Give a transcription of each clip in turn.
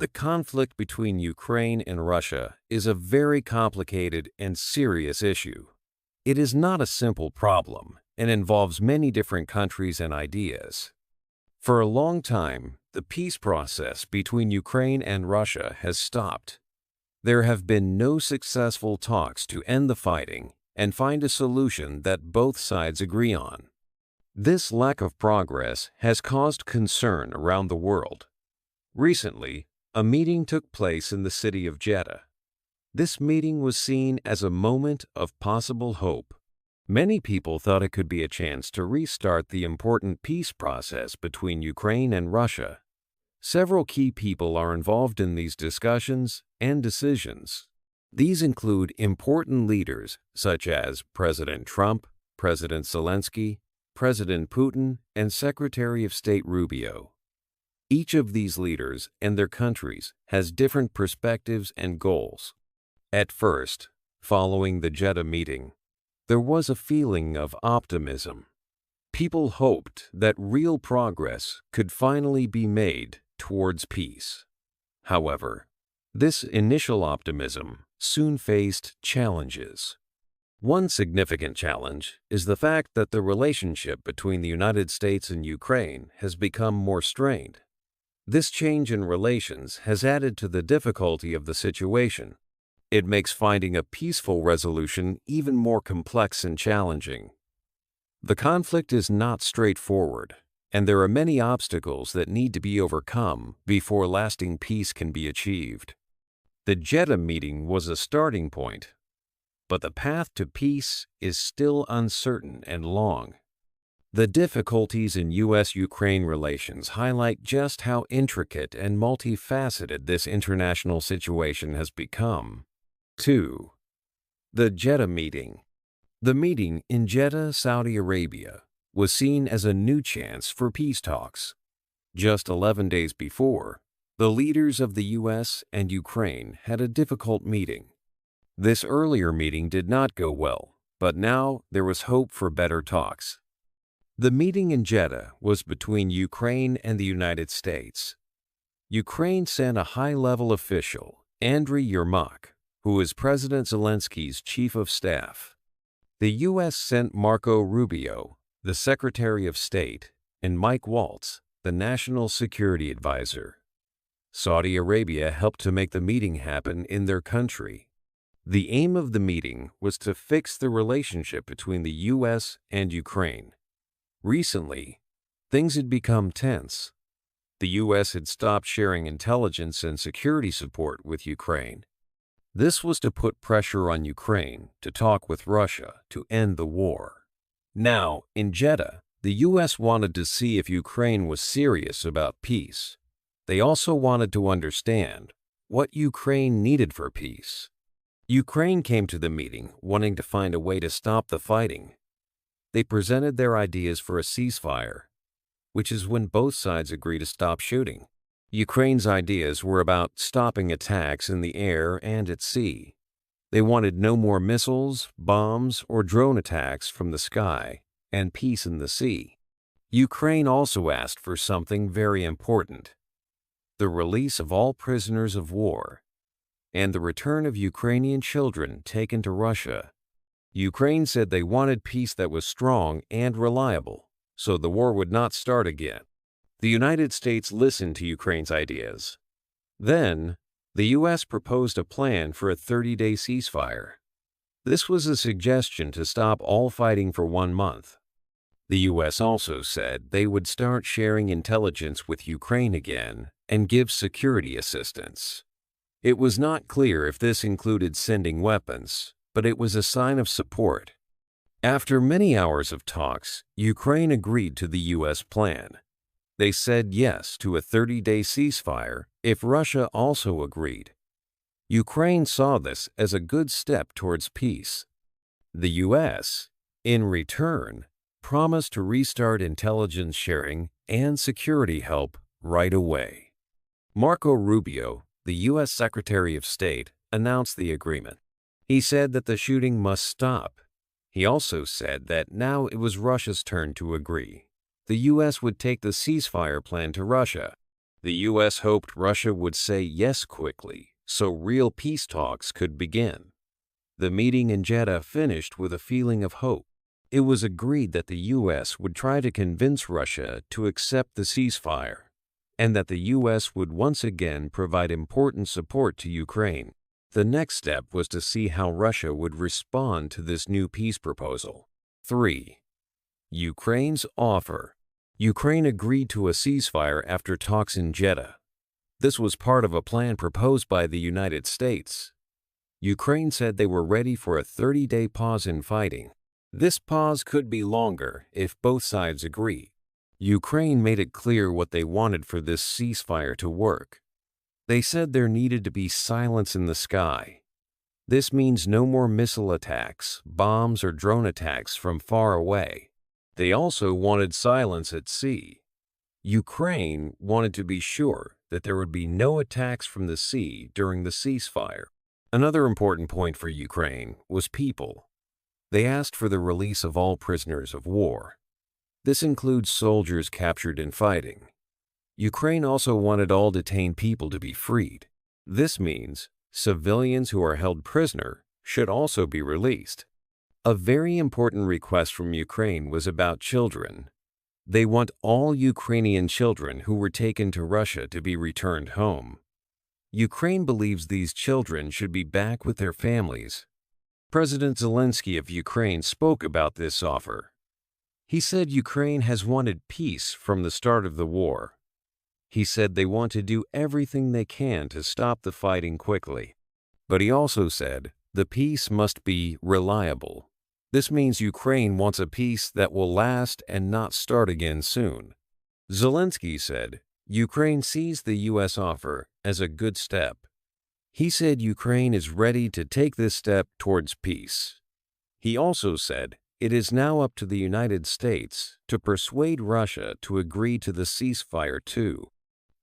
The conflict between Ukraine and Russia is a very complicated and serious issue. It is not a simple problem and involves many different countries and ideas. For a long time, the peace process between Ukraine and Russia has stopped. There have been no successful talks to end the fighting and find a solution that both sides agree on. This lack of progress has caused concern around the world. Recently, a meeting took place in the city of Jeddah. This meeting was seen as a moment of possible hope. Many people thought it could be a chance to restart the important peace process between Ukraine and Russia. Several key people are involved in these discussions and decisions. These include important leaders such as President Trump, President Zelensky, President Putin, and Secretary of State Rubio. Each of these leaders and their countries has different perspectives and goals. At first, following the Jeddah meeting, there was a feeling of optimism. People hoped that real progress could finally be made towards peace. However, this initial optimism soon faced challenges. One significant challenge is the fact that the relationship between the United States and Ukraine has become more strained. This change in relations has added to the difficulty of the situation. It makes finding a peaceful resolution even more complex and challenging. The conflict is not straightforward, and there are many obstacles that need to be overcome before lasting peace can be achieved. The Jeddah meeting was a starting point, but the path to peace is still uncertain and long. The difficulties in U.S.-Ukraine relations highlight just how intricate and multifaceted this international situation has become. 2. The Jeddah meeting. The meeting in Jeddah, Saudi Arabia, was seen as a new chance for peace talks. Just 11 days before, the leaders of the U.S. and Ukraine had a difficult meeting. This earlier meeting did not go well, but now there was hope for better talks. The meeting in Jeddah was between Ukraine and the United States. Ukraine sent a high-level official, Andriy Yermak, who is President Zelensky's chief of staff. The U.S. sent Marco Rubio, the Secretary of State, and Mike Waltz, the National Security Advisor. Saudi Arabia helped to make the meeting happen in their country. The aim of the meeting was to fix the relationship between the U.S. and Ukraine. Recently, things had become tense. The U.S. had stopped sharing intelligence and security support with Ukraine. This was to put pressure on Ukraine to talk with Russia to end the war. Now, in Jeddah, the U.S. wanted to see if Ukraine was serious about peace. They also wanted to understand what Ukraine needed for peace. Ukraine came to the meeting wanting to find a way to stop the fighting. They presented their ideas for a ceasefire, which is when both sides agree to stop shooting. Ukraine's ideas were about stopping attacks in the air and at sea. They wanted no more missiles, bombs, or drone attacks from the sky, and peace in the sea. Ukraine also asked for something very important: the release of all prisoners of war and the return of Ukrainian children taken to Russia. Ukraine said they wanted peace that was strong and reliable, so the war would not start again. The United States listened to Ukraine's ideas. Then, the U.S. proposed a plan for a 30-day ceasefire. This was a suggestion to stop all fighting for 1 month. The U.S. also said they would start sharing intelligence with Ukraine again and give security assistance. It was not clear if this included sending weapons, but it was a sign of support. After many hours of talks, Ukraine agreed to the U.S. plan. They said yes to a 30-day ceasefire if Russia also agreed. Ukraine saw this as a good step towards peace. The U.S., in return, promised to restart intelligence sharing and security help right away. Marco Rubio, the U.S. Secretary of State, announced the agreement. He said that the shooting must stop. He also said that now it was Russia's turn to agree. The U.S. would take the ceasefire plan to Russia. The U.S. hoped Russia would say yes quickly, so real peace talks could begin. The meeting in Jeddah finished with a feeling of hope. It was agreed that the U.S. would try to convince Russia to accept the ceasefire, and that the U.S. would once again provide important support to Ukraine. The next step was to see how Russia would respond to this new peace proposal. 3. Ukraine's offer. Ukraine agreed to a ceasefire after talks in Jeddah. This was part of a plan proposed by the United States. Ukraine said they were ready for a 30-day pause in fighting. This pause could be longer if both sides agree. Ukraine made it clear what they wanted for this ceasefire to work. They said there needed to be silence in the sky. This means no more missile attacks, bombs, or drone attacks from far away. They also wanted silence at sea. Ukraine wanted to be sure that there would be no attacks from the sea during the ceasefire. Another important point for Ukraine was people. They asked for the release of all prisoners of war. This includes soldiers captured in fighting. Ukraine also wanted all detained people to be freed. This means civilians who are held prisoner should also be released. A very important request from Ukraine was about children. They want all Ukrainian children who were taken to Russia to be returned home. Ukraine believes these children should be back with their families. President Zelensky of Ukraine spoke about this offer. He said Ukraine has wanted peace from the start of the war. He said they want to do everything they can to stop the fighting quickly. But he also said the peace must be reliable. This means Ukraine wants a peace that will last and not start again soon. Zelensky said Ukraine sees the U.S. offer as a good step. He said Ukraine is ready to take this step towards peace. He also said it is now up to the United States to persuade Russia to agree to the ceasefire too.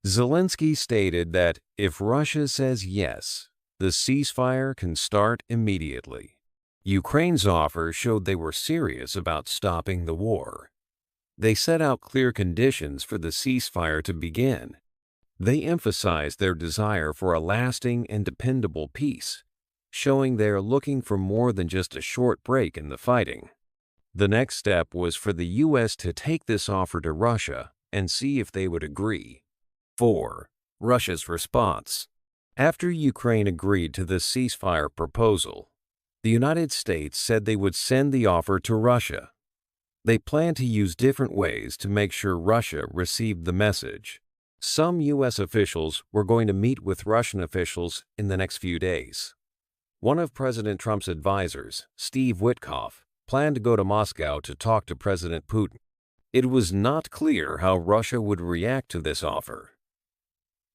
Zelensky stated that if Russia says yes, the ceasefire can start immediately. Ukraine's offer showed they were serious about stopping the war. They set out clear conditions for the ceasefire to begin. They emphasized their desire for a lasting and dependable peace, showing they are looking for more than just a short break in the fighting. The next step was for the U.S. to take this offer to Russia and see if they would agree. 4. Russia's response. After Ukraine agreed to the ceasefire proposal, the United States said they would send the offer to Russia. They planned to use different ways to make sure Russia received the message. Some U.S. officials were going to meet with Russian officials in the next few days. One of President Trump's advisors, Steve Witkoff, planned to go to Moscow to talk to President Putin. It was not clear how Russia would react to this offer.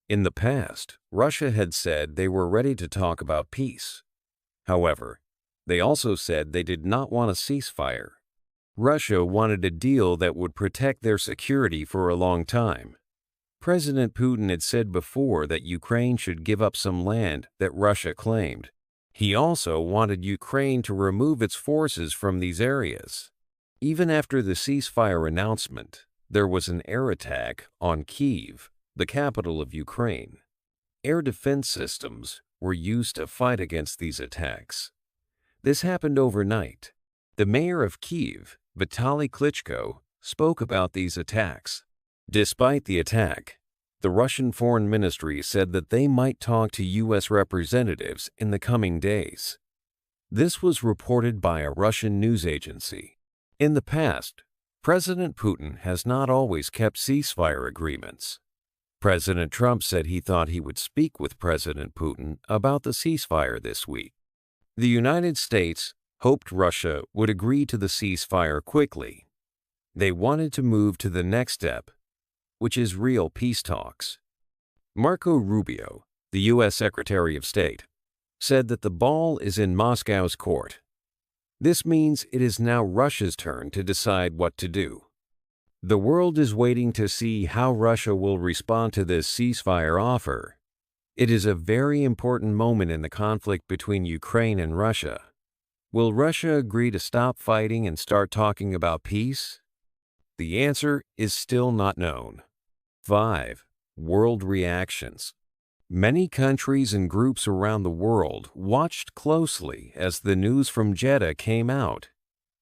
In the past, Russia had said they were ready to talk about peace. However, they also said they did not want a ceasefire. Russia wanted a deal that would protect their security for a long time. President Putin had said before that Ukraine should give up some land that Russia claimed. He also wanted Ukraine to remove its forces from these areas. Even after the ceasefire announcement, there was an air attack on Kyiv, the capital of Ukraine. Air defense systems were used to fight against these attacks. This happened overnight. The mayor of Kyiv, Vitaly Klitschko, spoke about these attacks. Despite the attack, the Russian Foreign Ministry said that they might talk to U.S. representatives in the coming days. This was reported by a Russian news agency. In the past, President Putin has not always kept ceasefire agreements. President Trump said he thought he would speak with President Putin about the ceasefire this week. The United States hoped Russia would agree to the ceasefire quickly. They wanted to move to the next step, which is real peace talks. Marco Rubio, the U.S. Secretary of State, said that the ball is in Moscow's court. This means it is now Russia's turn to decide what to do. The world is waiting to see how Russia will respond to this ceasefire offer. It is a very important moment in the conflict between Ukraine and Russia. Will Russia agree to stop fighting and start talking about peace? The answer is still not known. 5. World reactions. Many countries and groups around the world watched closely as the news from Jeddah came out.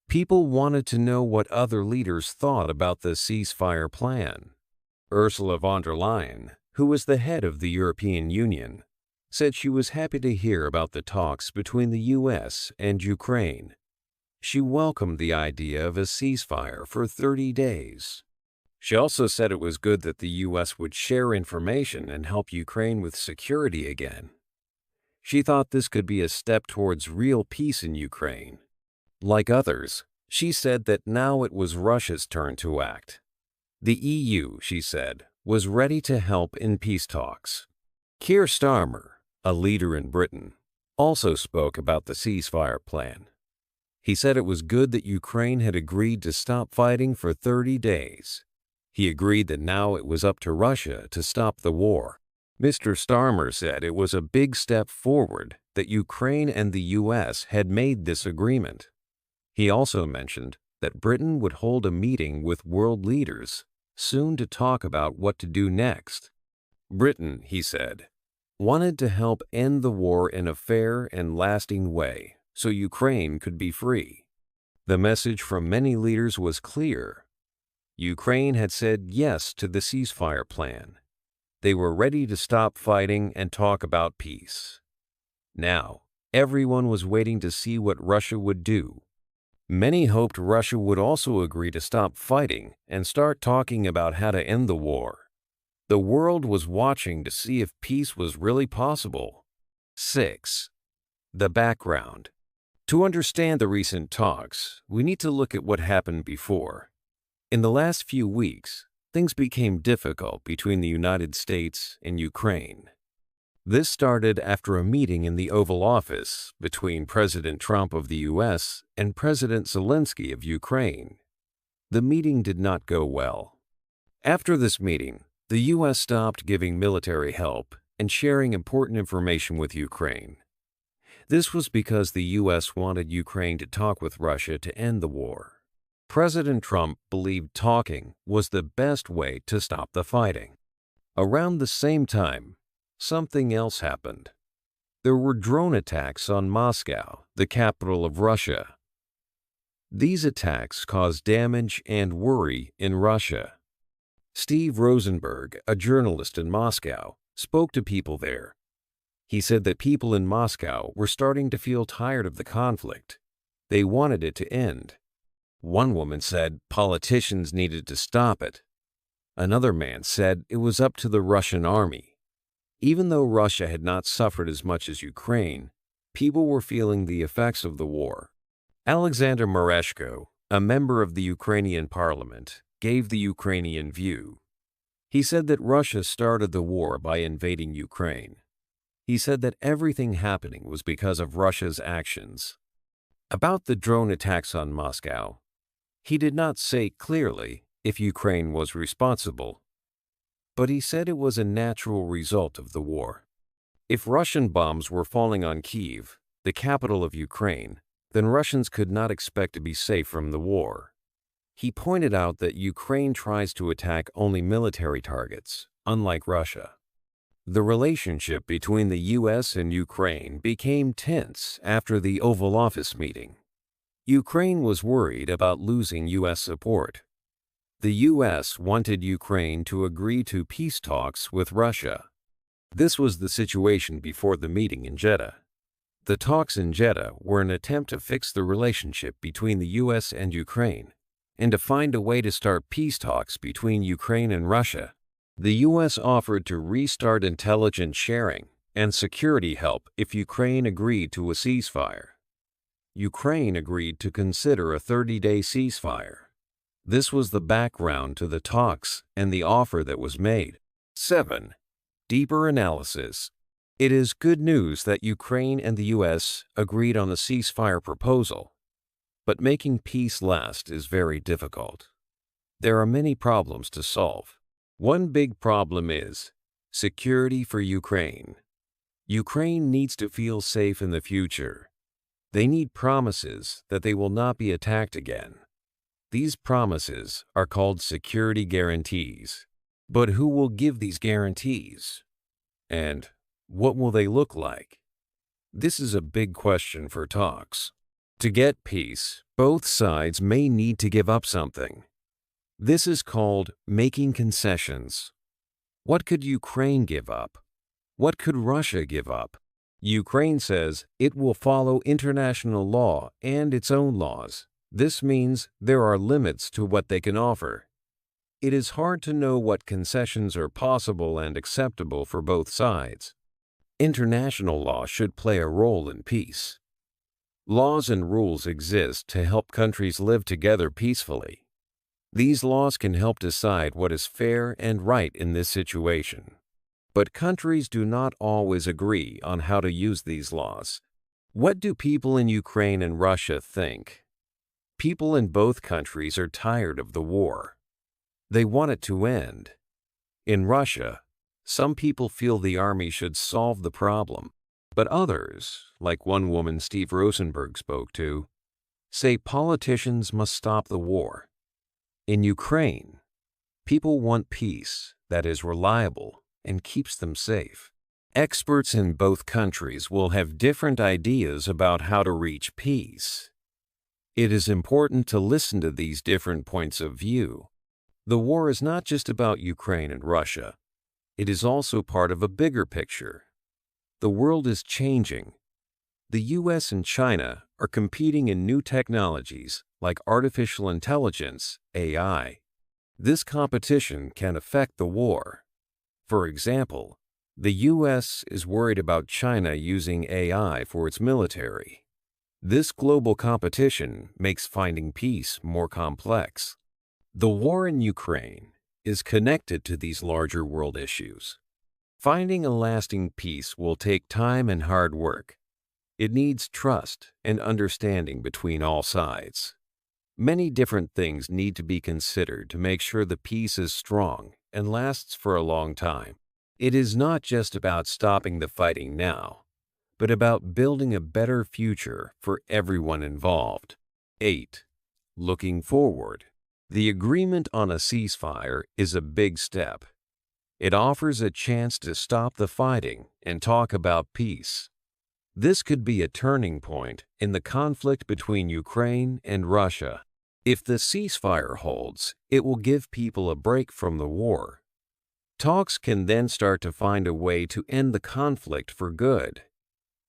People wanted to know what other leaders thought about the ceasefire plan. Ursula von der Leyen, who was the head of the European Union, said she was happy to hear about the talks between the U.S. and Ukraine. She welcomed the idea of a ceasefire for 30 days. She also said it was good that the U.S. would share information and help Ukraine with security again. She thought this could be a step towards real peace in Ukraine. Like others, she said that now it was Russia's turn to act. The EU, she said, was ready to help in peace talks. Keir Starmer, a leader in Britain, also spoke about the ceasefire plan. He said it was good that Ukraine had agreed to stop fighting for 30 days. He agreed that now it was up to Russia to stop the war. Mr. Starmer said it was a big step forward that Ukraine and the U.S. had made this agreement. He also mentioned that Britain would hold a meeting with world leaders soon to talk about what to do next. Britain, he said, wanted to help end the war in a fair and lasting way so Ukraine could be free. The message from many leaders was clear. Ukraine had said yes to the ceasefire plan. They were ready to stop fighting and talk about peace. Now, everyone was waiting to see what Russia would do. Many hoped Russia would also agree to stop fighting and start talking about how to end the war. The world was watching to see if peace was really possible. 6. The background. To understand the recent talks, we need to look at what happened before. In the last few weeks, things became difficult between the United States and Ukraine. This started after a meeting in the Oval Office between President Trump of the U.S. and President Zelensky of Ukraine. The meeting did not go well. After this meeting, the U.S. stopped giving military help and sharing important information with Ukraine. This was because the U.S. wanted Ukraine to talk with Russia to end the war. President Trump believed talking was the best way to stop the fighting. Around the same time, something else happened. There were drone attacks on Moscow, the capital of Russia. These attacks caused damage and worry in Russia. Steve Rosenberg, a journalist in Moscow, spoke to people there. He said that people in Moscow were starting to feel tired of the conflict. They wanted it to end. One woman said politicians needed to stop it. Another man said it was up to the Russian army. Even though Russia had not suffered as much as Ukraine, people were feeling the effects of the war. Alexander Mereshko, a member of the Ukrainian parliament, gave the Ukrainian view. He said that Russia started the war by invading Ukraine. He said that everything happening was because of Russia's actions. About the drone attacks on Moscow, he did not say clearly if Ukraine was responsible, but he said it was a natural result of the war. If Russian bombs were falling on Kyiv, the capital of Ukraine, then Russians could not expect to be safe from the war. He pointed out that Ukraine tries to attack only military targets, unlike Russia. The relationship between the U.S. and Ukraine became tense after the Oval Office meeting. Ukraine was worried about losing U.S. support. The U.S. wanted Ukraine to agree to peace talks with Russia. This was the situation before the meeting in Jeddah. The talks in Jeddah were an attempt to fix the relationship between the U.S. and Ukraine and to find a way to start peace talks between Ukraine and Russia. The U.S. offered to restart intelligence sharing and security help if Ukraine agreed to a ceasefire. Ukraine agreed to consider a 30-day ceasefire. This was the background to the talks and the offer that was made. 7. Deeper analysis. It is good news that Ukraine and the U.S. agreed on a ceasefire proposal, but making peace last is very difficult. There are many problems to solve. One big problem is security for Ukraine. Ukraine needs to feel safe in the future. They need promises that they will not be attacked again. These promises are called security guarantees. But who will give these guarantees? And what will they look like? This is a big question for talks. To get peace, both sides may need to give up something. This is called making concessions. What could Ukraine give up? What could Russia give up? Ukraine says it will follow international law and its own laws. This means there are limits to what they can offer. It is hard to know what concessions are possible and acceptable for both sides. International law should play a role in peace. Laws and rules exist to help countries live together peacefully. These laws can help decide what is fair and right in this situation. But countries do not always agree on how to use these laws. What do people in Ukraine and Russia think? People in both countries are tired of the war. They want it to end. In Russia, some people feel the army should solve the problem, but others, like one woman Steve Rosenberg spoke to, say politicians must stop the war. In Ukraine, people want peace that is reliable and keeps them safe. Experts in both countries will have different ideas about how to reach peace. It is important to listen to these different points of view. The war is not just about Ukraine and Russia. It is also part of a bigger picture. The world is changing. The US and China are competing in new technologies like artificial intelligence, AI. This competition can affect the war. For example, the US is worried about China using AI for its military. This global competition makes finding peace more complex. The war in Ukraine is connected to these larger world issues. Finding a lasting peace will take time and hard work. It needs trust and understanding between all sides. Many different things need to be considered to make sure the peace is strong and lasts for a long time. It is not just about stopping the fighting now, but about building a better future for everyone involved. 8. Looking forward. The agreement on a ceasefire is a big step. It offers a chance to stop the fighting and talk about peace. This could be a turning point in the conflict between Ukraine and Russia. If the ceasefire holds, it will give people a break from the war. Talks can then start to find a way to end the conflict for good.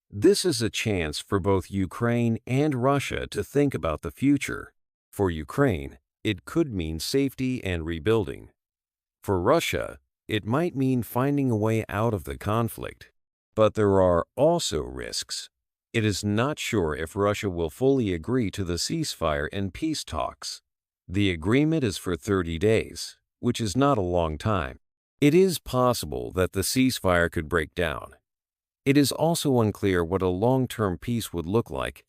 This is a chance for both Ukraine and Russia to think about the future. For Ukraine, it could mean safety and rebuilding. For Russia, it might mean finding a way out of the conflict. But there are also risks. It is not sure if Russia will fully agree to the ceasefire and peace talks. The agreement is for 30 days, which is not a long time. It is possible that the ceasefire could break down. It is also unclear what a long-term peace would look like,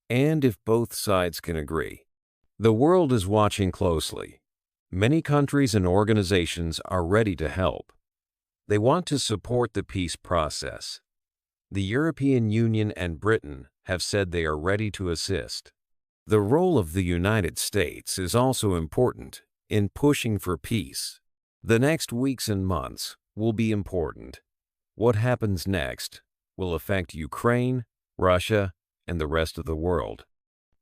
and if both sides can agree. The world is watching closely. Many countries and organizations are ready to help. They want to support the peace process. The European Union and Britain have said they are ready to assist. The role of the United States is also important in pushing for peace. The next weeks and months will be important. What happens next will affect Ukraine, Russia, and the rest of the world.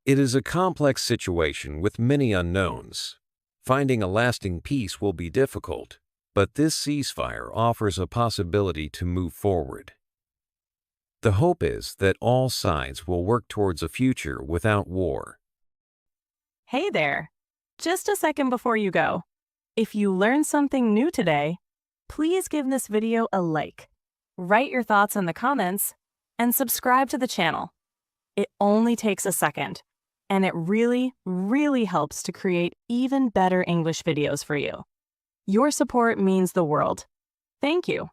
It is a complex situation with many unknowns. Finding a lasting peace will be difficult, but this ceasefire offers a possibility to move forward. The hope is that all sides will work towards a future without war. Hey there! Just a second before you go. If you learned something new today, please give this video a like, write your thoughts in the comments, and subscribe to the channel. It only takes a second, and it really, really helps to create even better English videos for you. Your support means the world. Thank you.